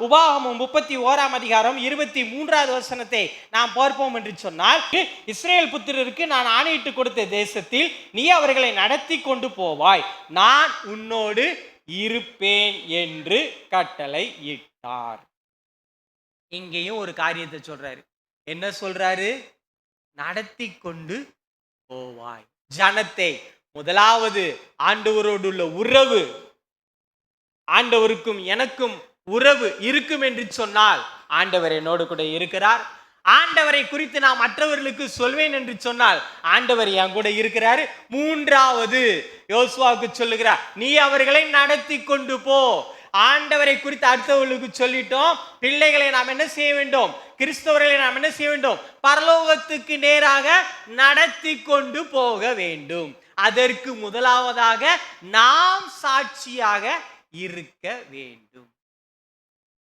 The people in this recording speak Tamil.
உபாகமம் 31:23 நாம் பார்ப்போம் என்று சொன்னால், இஸ்ரவேல் புத்திரருக்கு நான் ஆணையிட்டு கொடுத்த தேசத்தில் நீ அவர்களை நடத்தி கொண்டு போவாய், நான் உன்னோடு இருப்பேன் என்று கட்டளை இட்டார். இங்கேயும் ஒரு காரியத்தை சொல்றாரு. என்ன சொல்றாரு? நடத்தி கொண்டு போவாய். ஜனத்தை, முதலாவது ஆண்டவரோடு உள்ள உறவு, ஆண்டவருக்கும் எனக்கும் உறவு இருக்கும் என்று சொன்னால் ஆண்டவர் என்னோடு கூட இருக்கிறார். ஆண்டவரை குறித்து நான் மற்றவர்களுக்கு சொல்வேன் என்று சொன்னால் ஆண்டவர் என் கூட இருக்கிறாரு. மூன்றாவது யோசுவாவுக்கு சொல்லுகிறார், நீ அவர்களை நடத்தி கொண்டு போ. ஆண்டவரை குறித்து அடுத்தவர்களுக்கு சொல்லிட்டோம். பிள்ளைகளை நாம் என்ன செய்ய வேண்டும்? கிறிஸ்தவர்களை நாம் என்ன செய்ய வேண்டும்? பரலோகத்துக்கு நேராக நடத்தி கொண்டு போக வேண்டும். அதற்கு முதலாவதாக நாம் சாட்சியாக இருக்க வேண்டும்.